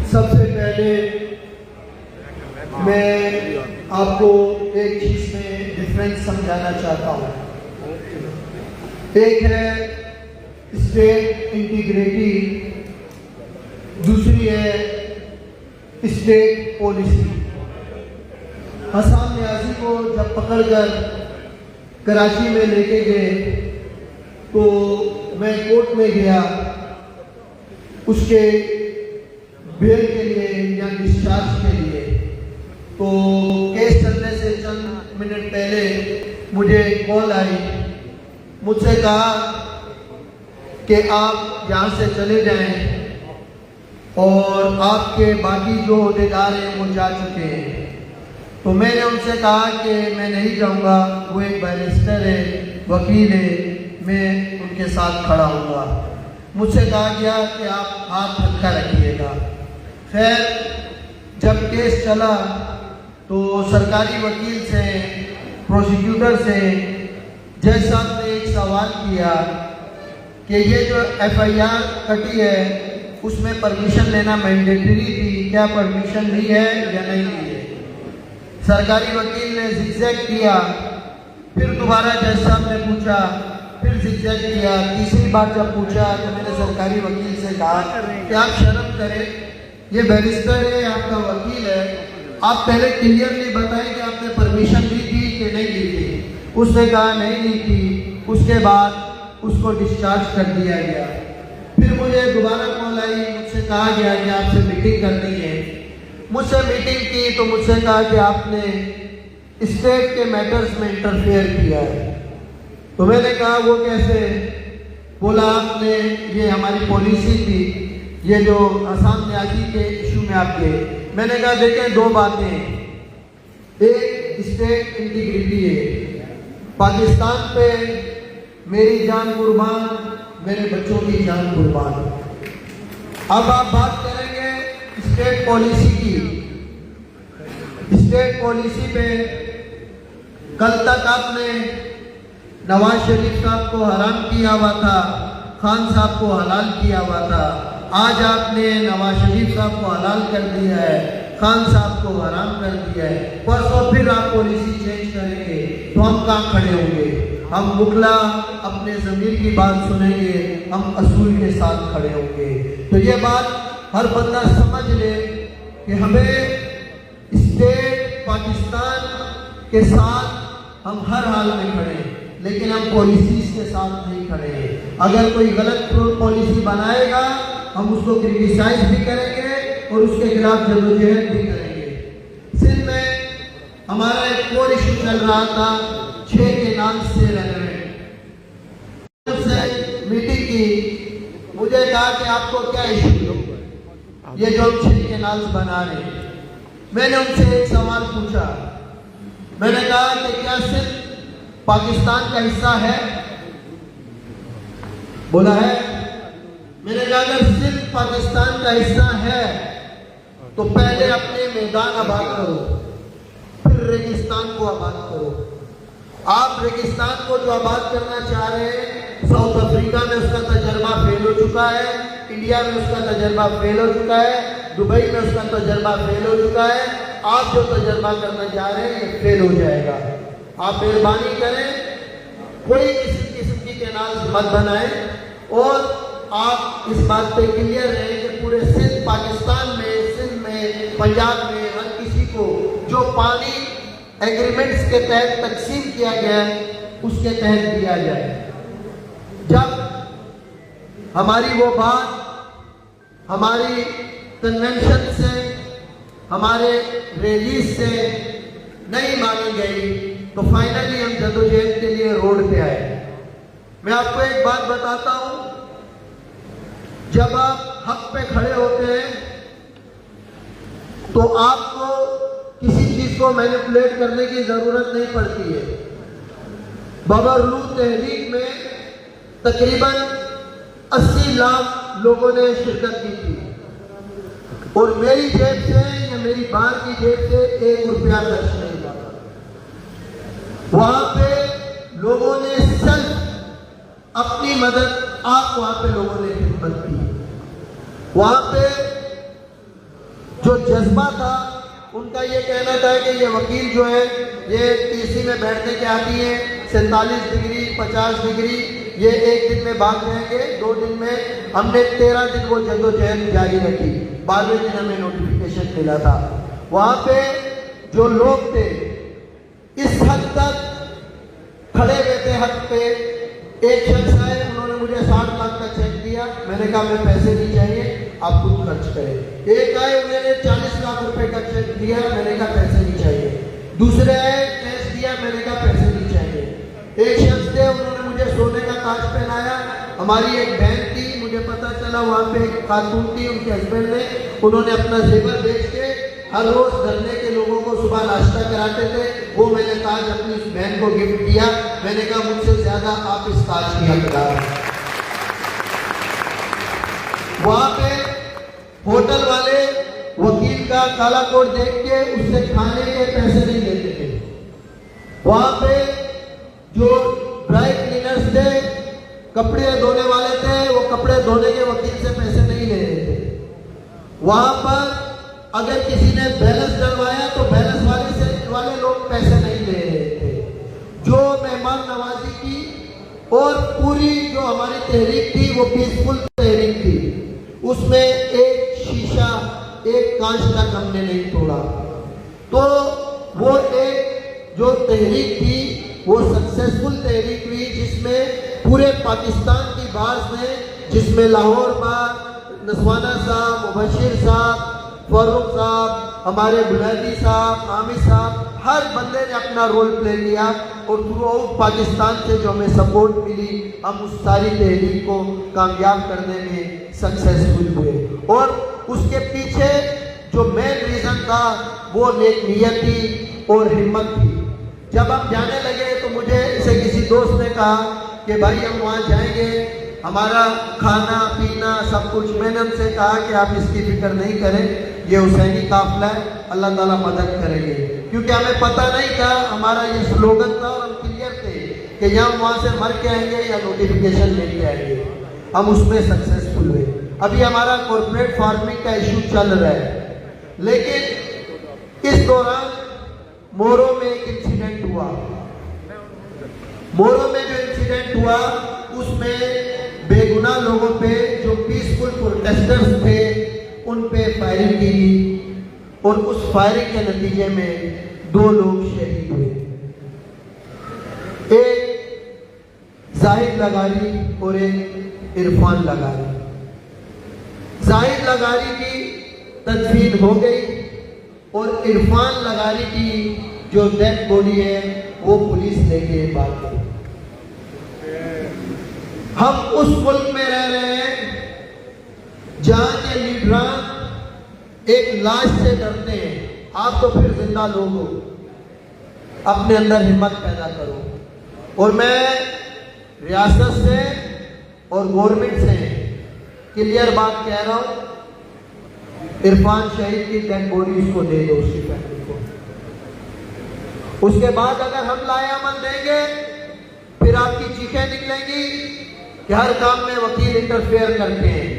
सबसे पहले मैं आपको एक चीज में डिफरेंस समझाना चाहता हूँ। एक है स्टेट इंटीग्रिटी, दूसरी है स्टेट पॉलिसी। हसन न्याजी को जब पकड़कर कराची में लेके गए तो मैं कोर्ट में गया उसके बेल के लिए या डिस्चार्ज के लिए। तो केस चलने से चंद मिनट पहले मुझे कॉल आई, मुझसे कहा कि आप यहाँ से चले जाएं और आपके बाकी जो अहदेदार हैं वो जा चुके हैं। तो मैंने उनसे कहा कि मैं नहीं जाऊँगा, वो एक बैरिस्टर है, वकील है, मैं उनके साथ खड़ा होऊंगा। मुझसे कहा गया कि आप हाथ हल्का रखिएगा। खैर जब केस चला तो सरकारी वकील से, प्रोसिक्यूटर से जज साहब ने एक सवाल किया कि ये जो FIR कटी है उसमें परमिशन लेना मैंडेटरी थी, क्या परमिशन ली है या नहीं ली है? सरकारी वकील ने जिगजैग किया, फिर दोबारा जज साहब ने पूछा, फिर जिगजैग किया। तीसरी बार जब पूछा तो मैंने सरकारी वकील से कहा कि आप शर्म करें, ये बैरिस्टर है, आपका वकील है, आप पहले क्लियरली बताएं कि आपने परमिशन ली थी कि नहीं ली थी। उसने कहा नहीं ली थी। उसके बाद उसको डिस्चार्ज कर दिया गया। फिर मुझे दोबारा कॉल आई, मुझसे कहा गया कि आपसे मीटिंग करनी है। मुझसे मीटिंग की तो मुझसे कहा कि आपने स्टेट के मैटर्स में इंटरफेयर किया है। तो मैंने कहा वो कैसे? बोला आपने, ये हमारी पॉलिसी थी, ये जो हसन न्याजी के इशू में आप गए। मैंने कहा देखें दो बातें, एक स्टेट इंटीग्रिटी है, पाकिस्तान पे मेरी जान कुर्बान, मेरे बच्चों की जान कुर्बान। अब आप बात करेंगे स्टेट पॉलिसी की। स्टेट पॉलिसी पे कल तक आपने नवाज शरीफ साहब को हराम किया हुआ था, खान साहब को हलाल किया हुआ था। आज आपने नवाज शरीफ साहब को हलाल कर दिया है, खान साहब को हराम कर दिया है। परसों फिर आप पॉलिसी चेंज करेंगे तो हम कहाँ खड़े होंगे? हम मुखला अपने ज़मीर की बात सुनेंगे, हम असूल के साथ खड़े होंगे। तो ये बात हर बंदा समझ ले कि हमें स्टेट पाकिस्तान के साथ हम हर हाल में खड़े हैं, लेकिन हम पॉलिसीज के साथ नहीं खड़े हैं। अगर कोई गलत पॉलिसी बनाएगा हम उसको क्रिटिसाइज भी करेंगे और उसके खिलाफ जदोजहद भी करेंगे। सिंध में हमारा एक और इशू चल रहा था, 6 केनाल से रेलेवेंट। मीटिंग की, मुझे कहा कि आपको क्या इशू है ये जो हम 6 केनाल बना रहे हैं। मैंने उनसे एक सवाल पूछा, मैंने कहा कि क्या सिर्फ पाकिस्तान का हिस्सा है? बोला है। मैंने कहा अगर सिर्फ पाकिस्तान का हिस्सा है तो पहले अपने मैदान आबाद करो, फिर रेगिस्तान को आबाद करो। आप रेगिस्तान को जो आबाद करना चाह रहे हैं, साउथ अफ्रीका में उसका तजर्बा फेल हो चुका है, इंडिया में उसका तजर्बा फेल हो चुका है, दुबई में उसका तजर्बा फेल हो चुका है। आप जो तजर्बा करना चाह रहे हैं ये फेल हो जाएगा। आप मेहरबानी करें, कोई किसी किस्म की कैनाल मत बनाएं और आप इस बात पे क्लियर रहें कि पूरे सिंध पाकिस्तान में, सिंध में, पंजाब में हर किसी को जो पानी एग्रीमेंट्स के तहत तकसीम किया गया है उसके तहत दिया जाए। जब हमारी वो बात हमारी कन्वेंशन से, हमारे रैलीज से नहीं मानी गई तो फाइनली हम जदोजहद के लिए रोड पे आए। मैं आपको एक बात बताता हूं, जब आप हक पे खड़े होते हैं तो आपको किसी चीज को मैनिपुलेट करने की जरूरत नहीं पड़ती है। बबरलू तहरीक में तकरीबन 80 लाख लोगों ने शिरकत की थी और मेरी जेब से या मेरी बाहर की जेब से 1 रुपया खर्च नहीं हुआ। वहां पे लोगों ने सिर्फ अपनी मदद आप वहां पे लोगों ने हिम्मत की। वहां पे जो जज्बा था, उनका ये कहना था कि ये वकील जो है ये टीसी में बैठने के आती है, 47 डिग्री 50 डिग्री, ये एक दिन में भाग जाएंगे, 2 दिन में। हमने 13 दिन वो जद्दोजहद जारी रखी, 12वें दिन हमें नोटिफिकेशन मिला था। वहां पे जो लोग थे इस हद तक खड़े हुए थे हक पे। एक शख्स आए, उन्होंने मुझे 60 लाख का चेक दिया, मैंने कहा मैं पैसे नहीं चाहिए, आप खुद खर्च करें। एक आए, उन्होंने 40 लाख रुपए का चेक दिया, मैंने कहा पैसे नहीं चाहिए। दूसरे आए, कैश दिया, मैंने कहा पैसे नहीं चाहिए। एक शख्स थे, उन्होंने मुझे सोने का ताज पहनाया। हमारी एक बहन थी, मुझे पता चला वहां पे एक खातून थी, उनके हस्बैंड ने, उन्होंने अपना जेवर बेच के हर रोज धरने के लोगों को सुबह नाश्ता कराते थे। वो मैंने ताज अपनी उस बहन को गिफ्ट किया। मैंने कहा मुझसे ज्यादा आप इस ताज की हकदार हैं। वहां पे होटल वाले वकील का काला कोट देख के उससे खाने के पैसे नहीं लेते थे। वहां पे जो ड्राई क्लीनर्स थे, कपड़े धोने वाले थे, वो कपड़े धोने के वकील से पैसे नहीं ले रहे थे। वहां पर अगर किसी ने बैलेंस डलवाया तो बैलेंस वाले लोग पैसे नहीं ले रहे थे। जो मेहमान नवाजी की और पूरी जो हमारी तहरीक थी वो पीसफुल तहरीक थी। उसमें एक शीशा, एक कांच तक हमने नहीं तोड़ा। तो वो एक जो तहरीक थी वो सक्सेसफुल तहरीक हुई, जिसमें पूरे पाकिस्तान की बात ने, जिसमें लाहौर बार, नसवाना साहब, मुबशिर साहब, फारूक साहब, हमारे बुलंदी साहब, आमिर साहब, हर बंदे ने अपना रोल प्ले किया। और थ्रू आउट पाकिस्तान से जो हमें सपोर्ट मिली, हम उस सारी तहरीक को कामयाब करने में सक्सेसफुल हुए। और उसके पीछे जो मेन रीज़न था वो नेक नियती और हिम्मत थी। जब हम जाने लगे तो मुझे से किसी दोस्त ने कहा कि भाई हम वहाँ जाएंगे, हमारा खाना पीना सब कुछ। मैंने उनसे कहा कि आप इसकी फिक्र नहीं करें, ये हुसैनी काफिला है, अल्लाह ताला मदद करेंगे। क्योंकि हमें पता नहीं था, हमारा ये स्लोगन था और हम क्लियर थे कि या हम वहाँ से मर के आएंगे या नोटिफिकेशन लेके आएंगे। हम उसमें सक्सेसफुल हुए। अभी हमारा कॉर्पोरेट फार्मिंग का इशू चल रहा है, लेकिन इस दौरान मोरो में एक इंसिडेंट हुआ। मोरो में जो इंसिडेंट हुआ उसमें बेगुनाह लोगों पे, जो पीसफुल प्रोटेस्टर्स थे, उन पे फायरिंग की और उस फायरिंग के नतीजे में 2 लोग शहीद हुए। एक जाहिद लगारी और एक इरफान लगारी। जाहिद लगारी की तदफीन हो गई और इरफान लगारी की जो डेड बॉडी है वो पुलिस लेके भाग गई। हम उस मुल्क में रह रहे हैं जहां के लीडरान एक लाश से डरते हैं। आप तो फिर जिंदा लोग हो, अपने अंदर हिम्मत पैदा करो। और मैं रियासत से और गवर्नमेंट से क्लियर बात कह रहा हूं, इरफान शहीद की डेड बॉडी उसको दे दो, उसकी फैमिली को। उसके बाद अगर हम लाएअमल देंगे फिर आपकी चीखें निकलेंगी कि हर काम में वकील इंटरफेयर करते हैं।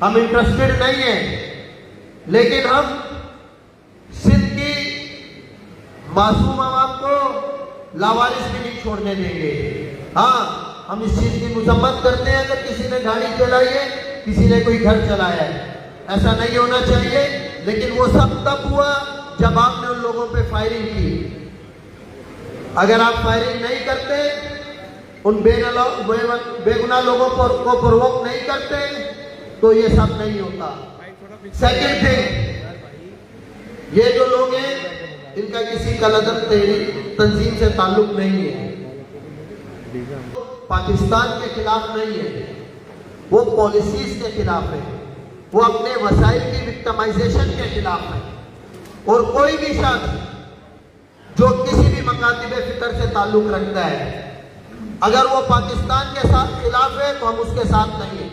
हम इंटरेस्टेड नहीं है, लेकिन हम सिंध की मासूम आवाम को लावारिस भी नहीं छोड़ने देंगे। हाँ, हम इस चीज की मजम्मत करते हैं अगर किसी ने गाड़ी चलाई है, किसी ने कोई घर चलाया है, ऐसा नहीं होना चाहिए। लेकिन वो सब तब हुआ जब आपने उन लोगों पे फायरिंग की। अगर आप फायरिंग नहीं करते, उन बेगुनाह लोगों को प्रोवोक नहीं करते, तो ये सब नहीं होता। सेकंड थिंग, ये जो लोग हैं इनका किसी कलदम तंजीम से ताल्लुक नहीं है, पाकिस्तान के खिलाफ नहीं है, वो पॉलिसीज के खिलाफ है, वो अपने वसाइल की विक्टिमाइजेशन के खिलाफ है। और कोई भी शख्स जो किसी भी मकातिब फिक्र से ताल्लुक रखता है, अगर वो पाकिस्तान के साथ खिलाफ है तो हम उसके साथ नहीं है।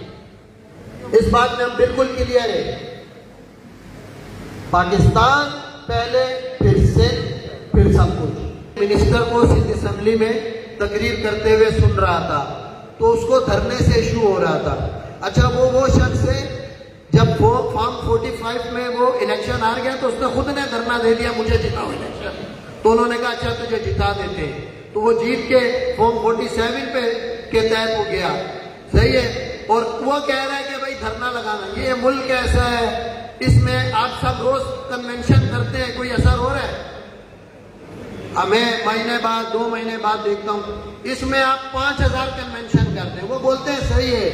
इस बात में हम बिल्कुल क्लियर है। पाकिस्तान पहले, फिर सिंध, फिर सब कुछ। मिनिस्टर को सिंध असेंबली में तकरीर करते हुए सुन रहा था, तो उसको धरने से इशू हो रहा था। अच्छा, वो शख्स है, जब वो फॉर्म 45 में वो इलेक्शन हार गया तो उसने खुद ने धरना दे दिया, मुझे जिताओ इलेक्शन। तो उन्होंने कहा अच्छा तुझे जिता देते, तो वो जीत के फॉर्म 47 पे के तहत वो गया, सही है। और वो कह रहा है कि भाई धरना लगाना, ये मुल्क ऐसा है, इसमें आप सब रोज कन्वेंशन करते हैं, कोई असर हो रहा है? हमें महीने बाद 2 महीने बाद देखता हूँ, इसमें आप 5000 कन्वेंशन करते हैं। वो बोलते हैं सही है,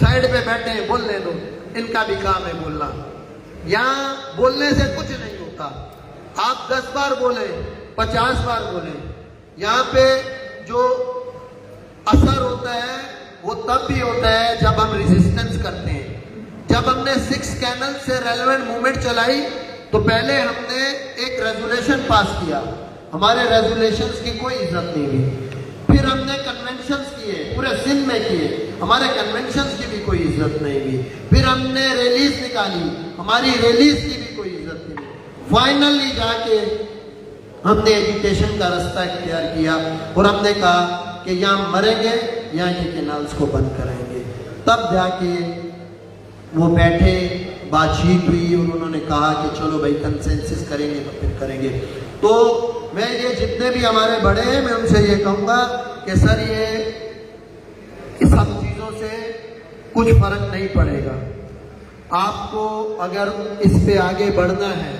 साइड पे बैठे हैं, बोलने दो, इनका भी काम है बोलना। यहाँ बोलने से कुछ नहीं होता, आप 10 बार बोले, 50 बार बोले, यहाँ पे जो असर होता है वो तब भी होता है जब हम रेजिस्टेंस करते हैं। जब हमने 6 कैनल से रेलेवेंट मूवमेंट चलाई तो पहले हमने एक रेजोल्यूशन पास किया, हमारे रेजोल्यूशंस की कोई इज्जत नहीं हुई। फिर हमने कन्वेंशंस किए, पूरे सिंध में किए, हमारे कन्वेंशंस की भी कोई इज्जत नहीं हुई। फिर हमने रैलीज निकाली, हमारी रैलीज की भी कोई इज्जत नहीं हुई। फाइनली जाके हमने एजुकेशन का रास्ता इख्तियार किया और हमने कहा कि यहाँ मरेंगे यहाँ के कैनाल्स को बंद कराएंगे। तब जाके वो बैठे, बातचीत हुई और उन्होंने कहा कि चलो भाई कंसेंसस करेंगे तो फिर करेंगे। तो मैं ये जितने भी हमारे बड़े हैं मैं उनसे ये कहूँगा कि सर ये इस सब चीज़ों से कुछ फर्क नहीं पड़ेगा। आपको अगर इस पे आगे बढ़ना है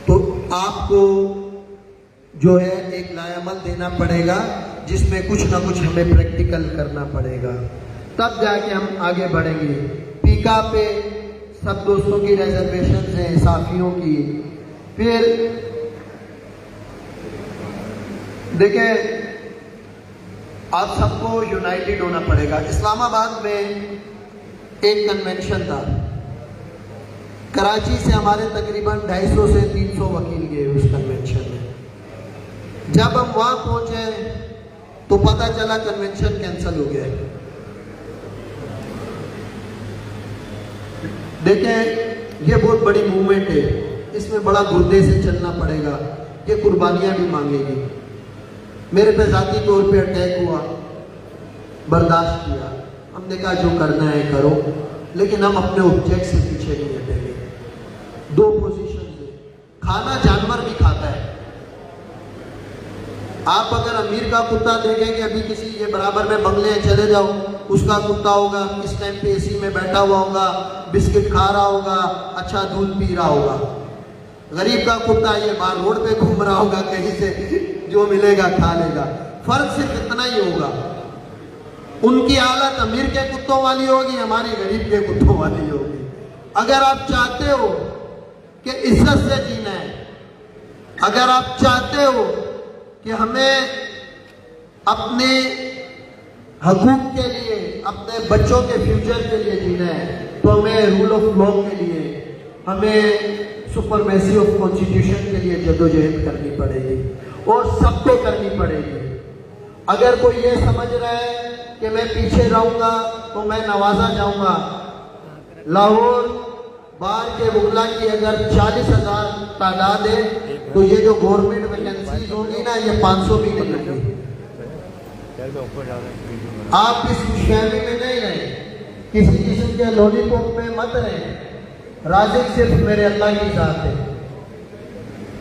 तो आपको जो है एक लायामल देना पड़ेगा, जिसमें कुछ ना कुछ हमें प्रैक्टिकल करना पड़ेगा, तब जाके हम आगे बढ़ेंगे। पीका पे सब दोस्तों की रिजर्वेशन है, साफियों की। फिर देखें, आप सबको यूनाइटेड होना पड़ेगा। इस्लामाबाद में एक कन्वेंशन था, कराची से हमारे तकरीबन 250 से 300 वकील गए उस कन्वेंशन में। जब हम वहां पहुंचे तो पता चला कन्वेंशन कैंसिल हो गया है। देखें, ये बहुत बड़ी मूवमेंट है, इसमें बड़ा गुर्दे से चलना पड़ेगा, ये कुर्बानियां भी मांगेगी। मेरे पे जाती तौर पे अटैक हुआ, बर्दाश्त किया, हमने कहा जो करना है करो, लेकिन हम अपने ऑब्जेक्ट से पीछे नहीं हटेंगे। 2 पोजीशन है, खाना जानवर भी खाता है। आप अगर अमीर का कुत्ता देखेंगे, अभी किसी ये बराबर में बंगले हैं, चले जाओ, उसका कुत्ता होगा इस टाइम पे एसी में बैठा हुआ होगा, बिस्किट खा रहा होगा, अच्छा दूध पी रहा होगा। गरीब का कुत्ता ये बाहर रोड पे घूम रहा होगा, कहीं से जो मिलेगा खा लेगा। फर्क सिर्फ इतना ही होगा, उनकी हालत अमीर के कुत्तों वाली होगी, हमारी गरीब के कुत्तों वाली होगी। अगर आप चाहते हो कि इज्जत से जीना है, अगर आप चाहते हो कि हमें अपने हकूक के लिए, अपने बच्चों के फ्यूचर के लिए जीना है, तो हमें रूल ऑफ लॉ के लिए, हमें सुपरमेसी ऑफ कॉन्स्टिट्यूशन के लिए जद्दोजहद करनी पड़ेगी और सबको करनी पड़ेगी। अगर कोई ये समझ रहा है कि मैं पीछे रहूंगा तो मैं नवाजा जाऊंगा, लाहौर बार के बुगला की अगर 40,000 तादाद है तो ये जो गवर्नमेंट वैकेंसीज होगी ना, ये 500 भी नहीं लगेगी। आप इस खुशफहमी में नहीं रहे, किसी किस्म के लॉलीपॉप पे मत रहे। राज़िक सिर्फ मेरे अल्लाह की जात है,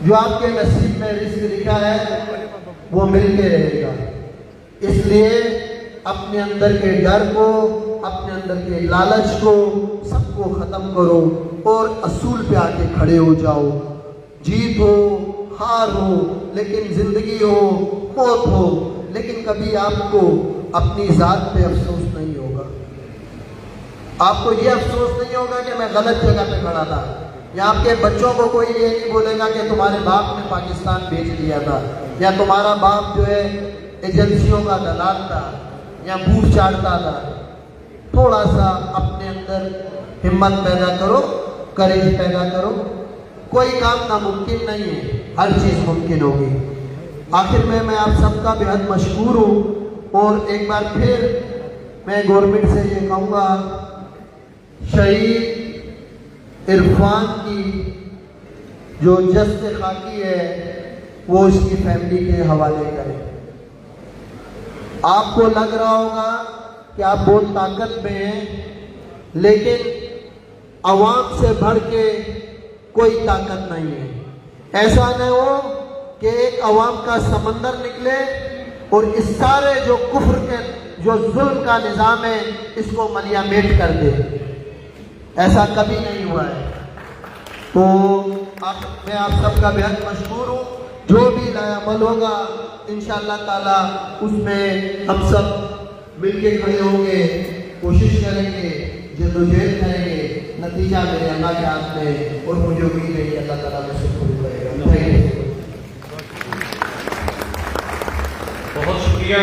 जो आपके नसीब में रिस्क लिखा है वो मिल के रहेगा। इसलिए अपने अंदर के डर को, अपने अंदर के लालच को, सबको खत्म करो और असूल पे आके खड़े हो जाओ। जीत हो, हार हो, लेकिन जिंदगी हो, मौत हो, लेकिन कभी आपको अपनी जात पे अफसोस नहीं होगा। आपको ये अफसोस नहीं होगा कि मैं गलत जगह पे खड़ा था, या आपके बच्चों को कोई ये नहीं बोलेगा कि तुम्हारे बाप ने पाकिस्तान बेच दिया था, या तुम्हारा बाप जो है एजेंसियों का दलाल था या बूट चाटता था। थोड़ा सा अपने अंदर हिम्मत पैदा करो, करेज पैदा करो। कोई काम नामुमकिन नहीं है, हर चीज़ मुमकिन होगी। आखिर में मैं आप सबका बेहद मशहूर हूँ और एक बार फिर मैं गवर्नमेंट से ये कहूँगा, शहीद इरफान की जो जश्न खाकी है वो उसकी फैमिली के हवाले करे। आपको लग रहा होगा कि आप बहुत ताकत में हैं, लेकिन अवाम से बढ़ के कोई ताकत नहीं है। ऐसा न हो कि एक अवाम का समंदर निकले और इस सारे जो कुफ्र के जो जुल्म का निज़ाम है इसको मलियामेट कर दे। ऐसा कभी नहीं हुआ है। तो मैं आप सबका बेहद मशहूर हूँ। जो भी नया अमल होगा इंशाअल्लाह ताला उसमें हम सब मिलके खड़े होंगे, कोशिश करेंगे, जद्दोजहद करेंगे। नतीजा मेरे अल्लाह के हाथ में, और मुझे उम्मीद है कि अल्लाह ताला मुझसे कबूल करेगा। बहुत शुक्रिया।